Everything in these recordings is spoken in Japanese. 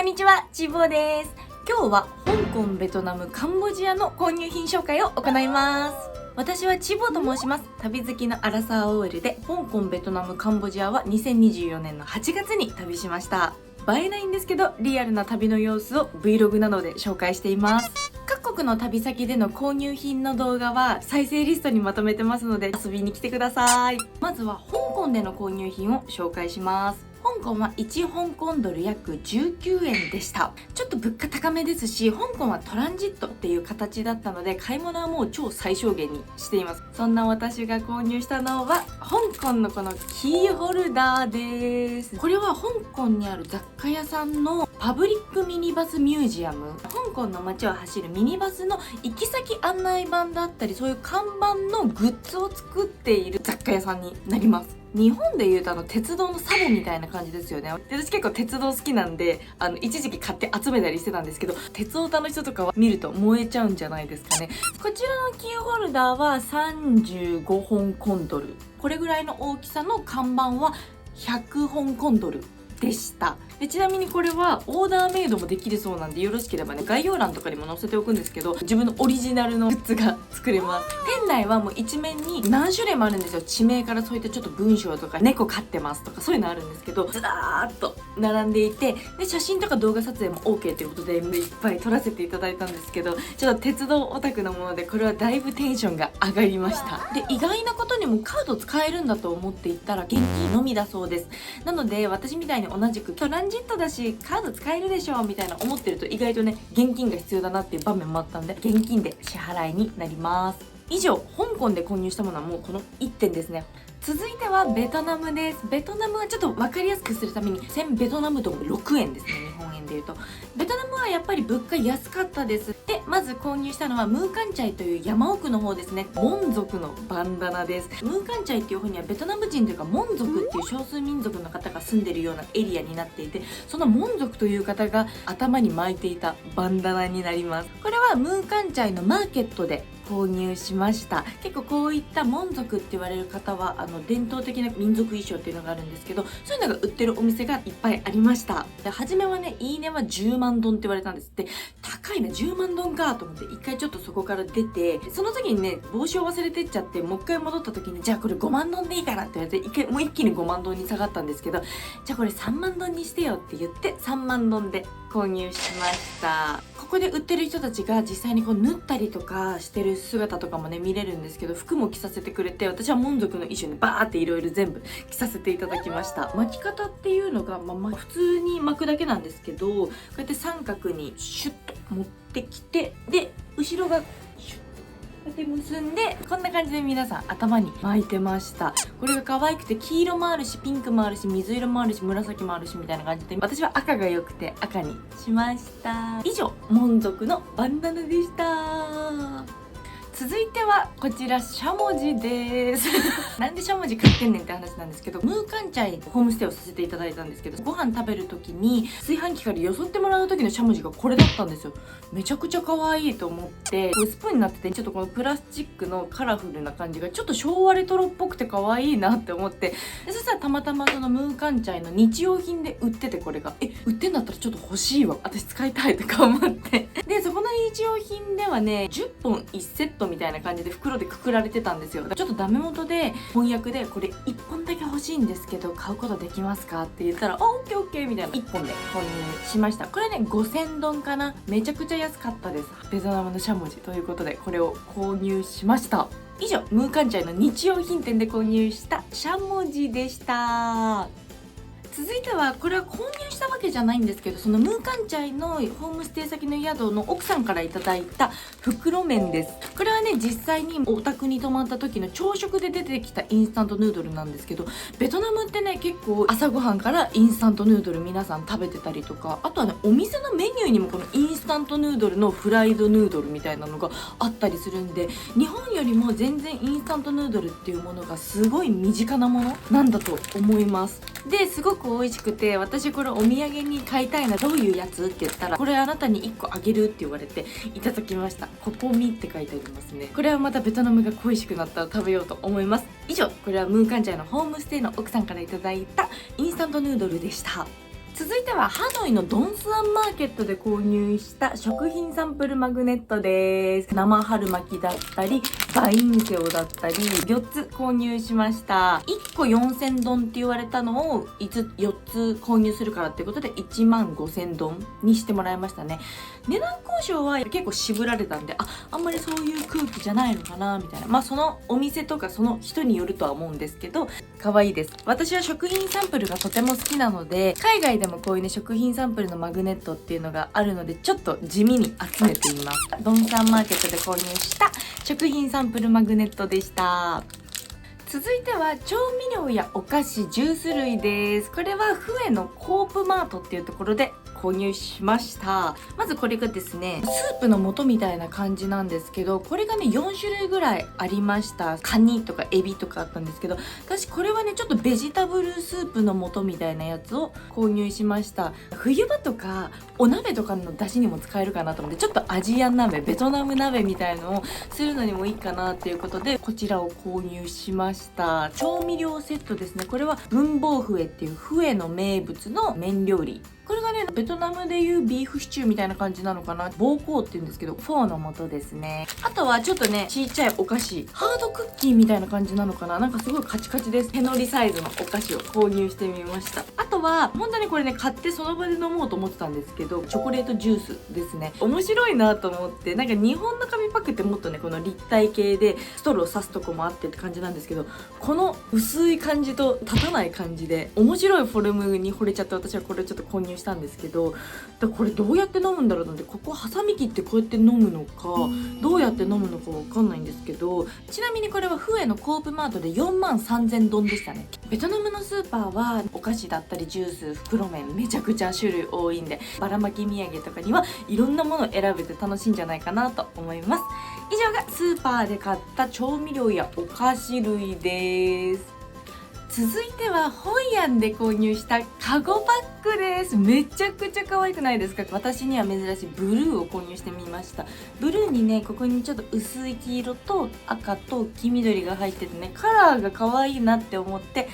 んにちは、ちぼです。今日は香港、ベトナム、カンボジアの購入品紹介を行います。私はちぼと申します。旅好きのアラサー OL で、香港、ベトナム、カンボジアは2024年の8月に旅しました。映えないんですけど、リアルな旅の様子を Vlog などで紹介しています。各国の旅先での購入品の動画は再生リストにまとめてますので遊びに来てください。まずは香港での購入品を紹介します。香港は1香港ドル約19円でした。ちょっと物価高めですし、香港はトランジットっていう形だったので、買い物はもう超最小限にしています。そんな私が購入したのは、香港のこのキーホルダーです。これは香港にある雑貨屋さんのパブリックミニバスミュージアム。香港の街を走るミニバスの行き先案内板だったり、そういう看板のグッズを作っている雑貨屋さんになります。日本でいうと鉄道のサボみたいな感じですよね。で、私結構鉄道好きなんで、一時期買って集めたりしてたんですけど、鉄オタの人とかは見ると燃えちゃうんじゃないですかね。こちらのキーホルダーは35香港ドル。これぐらいの大きさの看板は100香港ドルでした。で、ちなみにこれはオーダーメイドもできるそうなんで、よろしければね、概要欄とかにも載せておくんですけど、自分のオリジナルのグッズが作れます。店内はもう一面に何種類もあるんですよ。地名からそういったちょっと文章とか、猫飼ってますとかそういうのあるんですけど、ずらーっと並んでいて、で、写真とか動画撮影も OK ということで、いっぱい撮らせていただいたんですけど、ちょっと鉄道オタクのもので、これはだいぶテンションが上がりました。で、意外なことにもカード使えるんだと思っていったら、現金のみだそうです。なので、私みたいに同じくトランジットだしカード使えるでしょみたいな思ってると、意外とね、現金が必要だなっていう場面もあったんで、現金で支払いになります。以上、香港で購入したものはもうこの1点ですね。続いてはベトナムです。ベトナムはちょっと分かりやすくするために1000ベトナムドル6円ですね、日本円でいうと。ベトナムはやっぱり物価安かったです。で、まず購入したのはムーカンチャイという山奥の方ですね。モン族のバンダナです。ムーカンチャイっていう方にはベトナム人というかモン族っていう少数民族の方が住んでるようなエリアになっていて、そのモン族という方が頭に巻いていたバンダナになります。これはムーカンチャイのマーケットで購入しました。結構こういったモン族って言われる方は伝統的な民族衣装っていうのがあるんですけど、そういうのが売ってるお店がいっぱいありました。で、初めはね、いいねは10万ドンって言われたんですって。高いな、10万ドンかと思って一回ちょっとそこから出て、その時にね、帽子を忘れてっちゃって、もう一回戻った時に、じゃあこれ5万ドンでいいかなって言われて、もう一気に5万ドンに下がったんですけど、じゃあこれ3万ドンにしてよって言って3万ドンで購入しました。ここで売ってる人たちが実際にこう縫ったりとかしてる姿とかもね、見れるんですけど、服も着させてくれて、私はモン族の衣装にバーっていろいろ全部着させていただきました。巻き方っていうのが、普通に巻くだけなんですけど、こうやって三角にシュッと持ってきて、で、後ろがシュッこうやって結んで、こんな感じで皆さん頭に巻いてました。これが可愛くて、黄色もあるし、ピンクもあるし、水色もあるし、紫もあるしみたいな感じで、私は赤が良くて赤にしました。以上、モン族のバンダナでした。続いてはこちらしゃもじですなんでしゃもじ買ってんねんって話なんですけど、ムーカンチャイホームステイをさせていただいたんですけど、ご飯食べる時に炊飯器からよそってもらう時のしゃもじがこれだったんですよ。めちゃくちゃ可愛いと思って、これスプーンになってて、ちょっとこのプラスチックのカラフルな感じがちょっと昭和レトロっぽくて可愛いなって思って、でそしたらたまたまそのムーカンチャイの日用品で売ってて、これが売ってんだったらちょっと欲しいわ、私使いたいとか思ってで、そこの日用品ではね、10本1セットみたいな感じで袋でくくられてたんですよ。ちょっとダメ元で翻訳で、これ1本だけ欲しいんですけど買うことできますかって言ったら、オッケーオッケーみたいな、1本で購入しました。これね、5000ドンかな。めちゃくちゃ安かったです。ベトナムのしゃもじということで、これを購入しました。以上、ムーカンチャイの日用品店で購入したしゃもじでした。続いては、これは購入したわけじゃないんですけど、そのムーカンチャイのホームステイ先の宿の奥さんからいただいた袋麺です。これはね、実際にお宅に泊まった時の朝食で出てきたインスタントヌードルなんですけど、ベトナムってね、結構朝ごはんからインスタントヌードル皆さん食べてたりとか、あとはね、お店のメニューにもこのインスタントヌードルのフライドヌードルみたいなのがあったりするんで、日本よりも全然インスタントヌードルっていうものがすごい身近なものなんだと思います。で、すごく美味しくて、私これお土産に買いたいな、どういうやつって言ったら、これあなたに1個あげるって言われていただきました。ココミって書いてありますね。これはまたベトナムが恋しくなったら食べようと思います。以上、これはムーカンチャイのホームステイの奥さんからいただいたインスタントヌードルでした。続いてはハノイのドンスアンマーケットで購入した食品サンプルマグネットです。生春巻きだったりバインセオだったり4つ購入しました。1個4000ドンって言われたのを4つ購入するからっていうことで1万5000ドンにしてもらいましたね。値段交渉は結構渋られたんで、あんまりそういう空気じゃないのかなみたいな、そのお店とかその人によるとは思うんですけど、可愛いです。私は食品サンプルがとても好きなので、海外でもこういうね食品サンプルのマグネットっていうのがあるので、ちょっと地味に集めています。ドンサンマーケットで購入した食品サンプルマグネットでした。続いては調味料やお菓子、ジュース類です。これはフエのコープマートっていうところで購入しました。まずこれがですね、スープの素みたいな感じなんですけど、これがね4種類ぐらいありました。カニとかエビとかあったんですけど、私これはねちょっとベジタブルスープの素みたいなやつを購入しました。冬場とかお鍋とかの出汁にも使えるかなと思って、ちょっとアジアン鍋、ベトナム鍋みたいのをするのにもいいかなっていうことで、こちらを購入しました。調味料セットですね。これは文房フエっていうフエの名物の麺料理。これがねベトナムでいうビーフシチューみたいな感じなのかな。ボーコーって言うんですけど、フォーの素ですね。あとはちょっとねちっちゃいお菓子、ハードクッキーみたいな感じなのかな。なんかすごいカチカチです。手乗りサイズのお菓子を購入してみました。あとは本当にこれね買ってその場で飲もうと思ってたんですけど、チョコレートジュースですね。面白いなと思って、なんか日本の紙パックってもっとねこの立体系でストロー刺すとこもあってって感じなんですけど、この薄い感じと立たない感じで面白いフォルムに惚れちゃって、私はこれちょっと購入したんですけど、これどうやって飲むんだろうので、ここハサミ切ってこうやって飲むのかどうやって飲むのかわかんないんですけど、ちなみにこれはフエのコープマートで4万3000ドンでしたね。ベトナムのスーパーはお菓子だったりジュース、袋麺めちゃくちゃ種類多いんで、ばらまき土産とかにはいろんなものを選べて楽しいんじゃないかなと思います。以上がスーパーで買った調味料やお菓子類です。続いてはホイアンで購入したカゴバッグです。めちゃくちゃ可愛くないですか？私には珍しいブルーを購入してみました。ブルーにねここにちょっと薄い黄色と赤と黄緑が入っててね、カラーが可愛いなって思って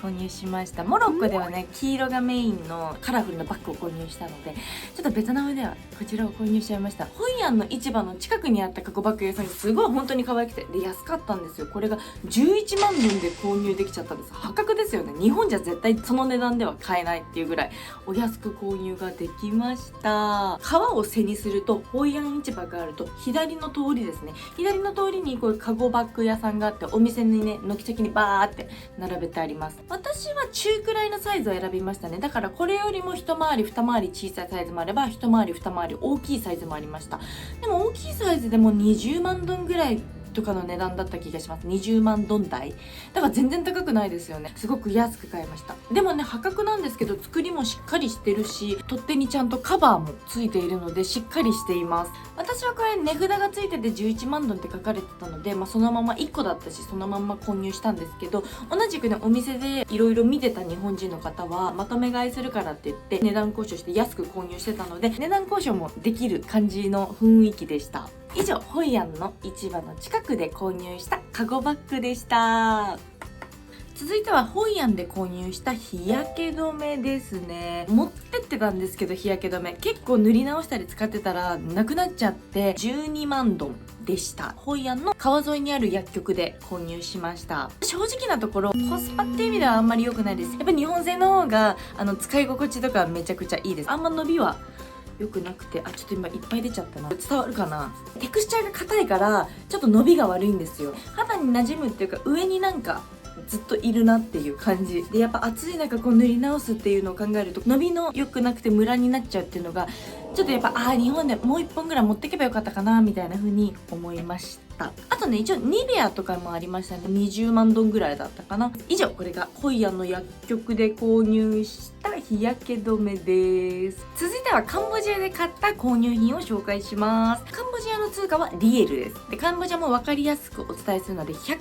購入しました。モロッコではね黄色がメインのカラフルなバッグを購入したので、ちょっとベトナムではこちらを購入しちゃいました。ホイアンの市場の近くにあったカゴバッグ屋さんがすごい本当に可愛くて、で安かったんですよ。これが11万ドンで購入できちゃったんです。破格ですよね。日本じゃ絶対その値段では買えないっていうぐらいお安く購入ができました。川を背にするとホイアン市場があると左の通りですね、左の通りにこういうカゴバッグ屋さんがあって、お店にね軒先にバーって並べてあります。私は中くらいのサイズを選びましたね。だからこれよりも一回り二回り小さいサイズもあれば、一回り二回り大きいサイズもありました。でも大きいサイズでも20万ドンぐらいとかの値段だった気がします。20万ドン台だから全然高くないですよね。すごく安く買いました。でもね破格なんですけど、作りもしっかりしてるし、取っ手にちゃんとカバーもついているのでしっかりしています。私はこれ値札がついてて11万ドンって書かれてたので、そのまま1個だったしそのまま購入したんですけど、同じくねお店でいろいろ見てた日本人の方はまとめ買いするからって言って値段交渉して安く購入してたので、値段交渉もできる感じの雰囲気でした。以上、ホイアンの市場の近くで購入したカゴバッグでした。続いてはホイアンで購入した日焼け止めですね。持ってってたんですけど、日焼け止め結構塗り直したり使ってたらなくなっちゃって12万ドンでした。ホイアンの川沿いにある薬局で購入しました。正直なところコスパっていう意味ではあんまり良くないです。やっぱり日本製の方が使い心地とかめちゃくちゃいいです。あんま伸びは良くなくて、ちょっと今いっぱい出ちゃったな。伝わるかな？テクスチャーが硬いからちょっと伸びが悪いんですよ。肌に馴染むっていうか、上になんかずっといるなっていう感じで、やっぱ暑い中こう塗り直すっていうのを考えると伸びの良くなくてムラになっちゃうっていうのがちょっとやっぱ日本でもう1本ぐらい持ってけばよかったかなみたいな風に思いました。あとね一応ニベアとかもありましたね。20万ドンぐらいだったかな。以上、これがホイアンの薬局で購入した日焼け止めです。続いてはカンボジアで買った購入品を紹介します。カンボジアの通貨はリエルです。でカンボジアも分かりやすくお伝えするので100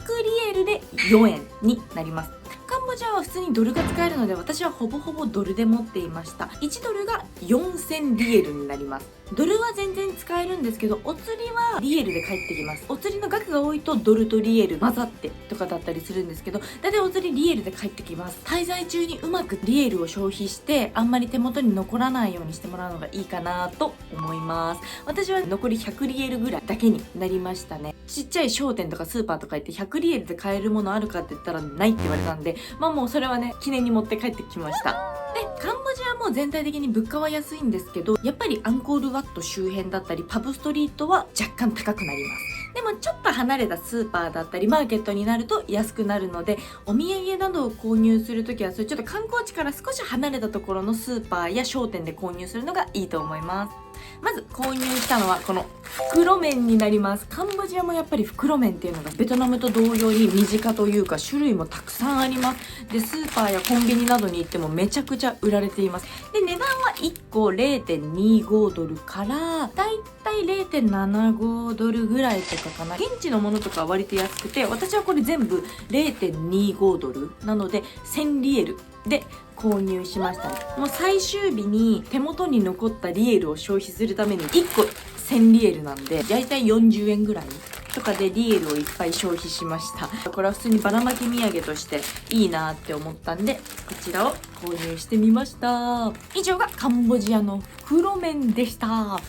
リエルで4円になります。カンボジアは普通にドルが使えるので、私はほぼほぼドルで持っていました。1ドルが4000リエルになります。ドルは全然使えるんですけど、お釣りはリエルで返ってきます。お釣りの額が多いとドルとリエル混ざってとかだったりするんですけど、だいたいお釣りリエルで返ってきます。滞在中にうまくリエルを消費してあんまり手元に残らないようにしてもらうのがいいかなと思います。私は残り100リエルぐらいだけになりましたね。ちっちゃい商店とかスーパーとか行って100リエルで買えるものあるかって言ったらないって言われたんで、もうそれはね記念に持って帰ってきました。でカンボジアも全体的に物価は安いんですけど、やっぱりアンコールワット周辺だったりパブストリートは若干高くなります。でもちょっと離れたスーパーだったりマーケットになると安くなるので、お土産などを購入するときはそういうちょっと観光地から少し離れたところのスーパーや商店で購入するのがいいと思います。まず購入したのはこの袋麺になります。カンボジアもやっぱり袋麺っていうのがベトナムと同様に身近というか種類もたくさんあります。でスーパーやコンビニなどに行ってもめちゃくちゃ売られています。で値段は1個 0.25 ドルからだいたい 0.75 ドルぐらいとかかな。現地のものとかは割と安くて、私はこれ全部 0.25 ドルなので1000リエルで購入しましたね。もう最終日に手元に残ったリエルを消費するために1個1000リエルなんでだいたい40円ぐらいとかでリエルをいっぱい消費しました。これは普通にばらまき土産としていいなって思ったんでこちらを購入してみました。以上がカンボジアの袋麺でした。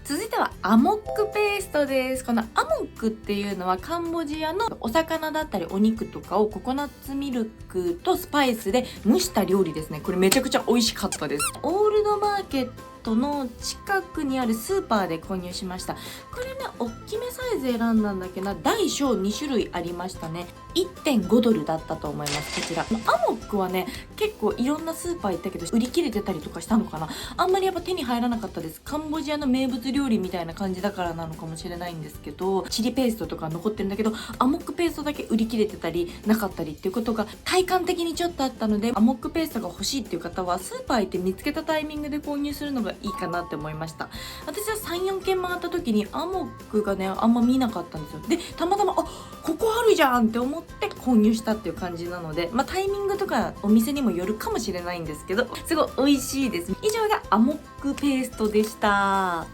続いてはアモックペーストです。このアモックっていうのはカンボジアのお魚だったりお肉とかをココナッツミルクとスパイスで蒸した料理ですね。これめちゃくちゃ美味しかったです。オールドマーケットの近くにあるスーパーで購入しました。これね大きめサイズ選んだんだけど大小2種類ありましたね。1.5 ドルだったと思います。こちらアモックはね結構いろんなスーパー行ったけど売り切れてたりとかしたのかな。あんまりやっぱ手に入らなかったです。カンボジアの名物料理みたいな感じだからなのかもしれないんですけど、チリペーストとか残ってるんだけどアモックペーストだけ売り切れてたりなかったりっていうことが体感的にちょっとあったので、アモックペーストが欲しいっていう方はスーパー行って見つけたタイミングで購入するのがいいかなって思いました。私は 3,4 軒回った時にアモックがねあんま見なかったんですよ。でたまたまここあるじゃんって思って購入したっていう感じなので、タイミングとかお店にもよるかもしれないんですけどすごい美味しいです。以上がアモックペーストでした。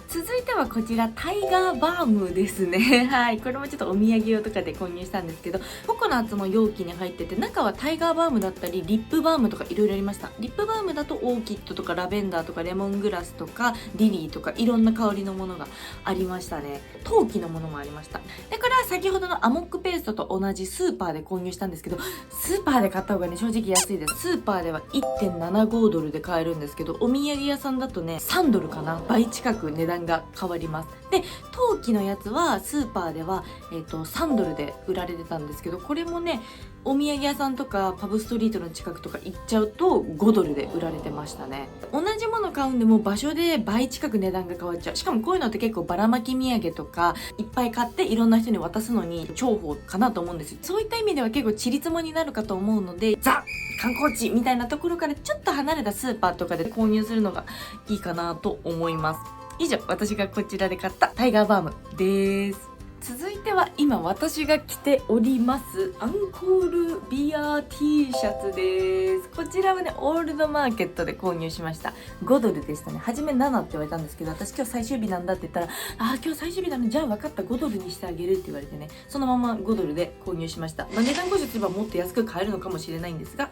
続いてはこちらタイガーバームですねはい、これもちょっとお土産用とかで購入したんですけど、ココナッツの容器に入ってて中はタイガーバームだったりリップバームとかいろいろありました。リップバームだとオーキッドとかラベンダーとかレモングラスとかリリーとかいろんな香りのものがありましたね。陶器のものもありました。でこれは先ほどのアモックペーストと同じスーパーで購入したんですけど、スーパーで買った方がね正直安いです。スーパーでは 1.75 ドルで買えるんですけど、お土産屋さんだとね3ドルかな、倍近く値段が変わります。で陶器のやつはスーパーでは、3ドルで売られてたんですけど、これもねお土産屋さんとかパブストリートの近くとか行っちゃうと5ドルで売られてましたね。同じもの買うんでも場所で倍近く値段が変わっちゃう。しかもこういうのって結構ばらまき土産とかいっぱい買っていろんな人に渡すのに重宝かなと思うんですよ。そういった意味では結構ちりつもになるかと思うので、ザ観光地みたいなところからちょっと離れたスーパーとかで購入するのがいいかなと思います。以上、私がこちらで買ったタイガーバームです。続いては今私が着ておりますアンコールビア T シャツです。こちらはねオールドマーケットで購入しました。5ドルでしたね。初め7って言われたんですけど、私今日最終日なんだって言ったら今日最終日なの、じゃあ分かった、5ドルにしてあげるって言われてね、そのまま5ドルで購入しました。値段交渉すればもっと安く買えるのかもしれないんですが、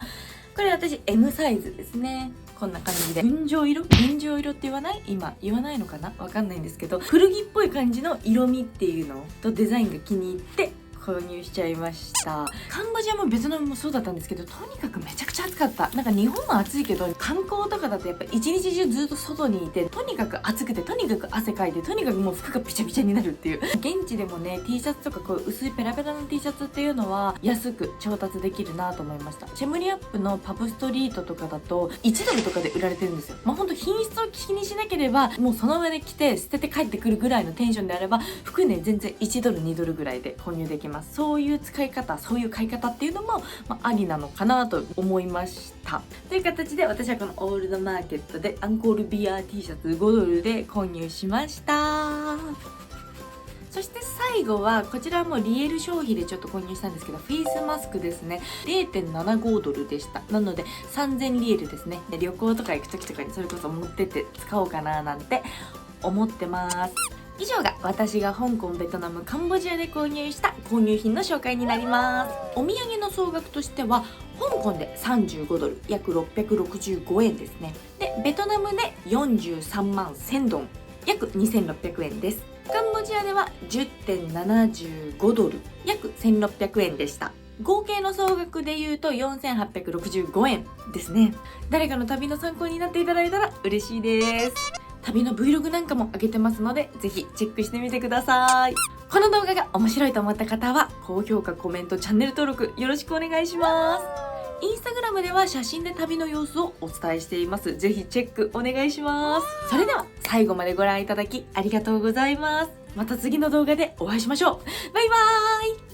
これ私 M サイズですね。こんな感じで群青色って言わない？今言わないのかな、わかんないんですけど、古着っぽい感じの色味っていうのとデザインが気に入って購入しちゃいました。カンボジアもベトナムもそうだったんですけど、とにかくめちゃくちゃ暑かった。なんか日本も暑いけど観光とかだとやっぱ一日中ずっと外にいて、とにかく暑くてとにかく汗かいてとにかくもう服がピチャピチャになるっていう。現地でもね T シャツとかこう薄いペラペラの T シャツっていうのは安く調達できるなと思いました。シェムリアップのパブストリートとかだと1ドルとかで売られてるんですよ。ほんと品質を気にしなければもうその上で着て捨てて帰ってくるぐらいのテンションであれば服ね全然1ドル2ドルぐらいで購入できます。そういう使い方、そういう買い方っていうのも、ありなのかなと思いましたという形で、私はこのオールドマーケットでアンコールビア T シャツ5ドルで購入しました。そして最後はこちらはもうリエル消費でちょっと購入したんですけど、フェイスマスクですね。0.75 ドルでした。なので3000リエルですね。で旅行とか行く時とかにそれこそ持ってって使おうかななんて思ってます。以上が私が香港、ベトナム、カンボジアで購入した購入品の紹介になります。お土産の総額としては香港で35ドル約665円ですね。でベトナムで43万1000ドン約2600円です。カンボジアでは 10.75 ドル約1600円でした。合計の総額で言うと4865円ですね。誰かの旅の参考になっていただいたら嬉しいです。旅の Vlog なんかも上げてますので、ぜひチェックしてみてください。この動画が面白いと思った方は、高評価、コメント、チャンネル登録よろしくお願いします。インスタグラムでは写真で旅の様子をお伝えしています。ぜひチェックお願いします。それでは最後までご覧いただきありがとうございます。また次の動画でお会いしましょう。バイバーイ。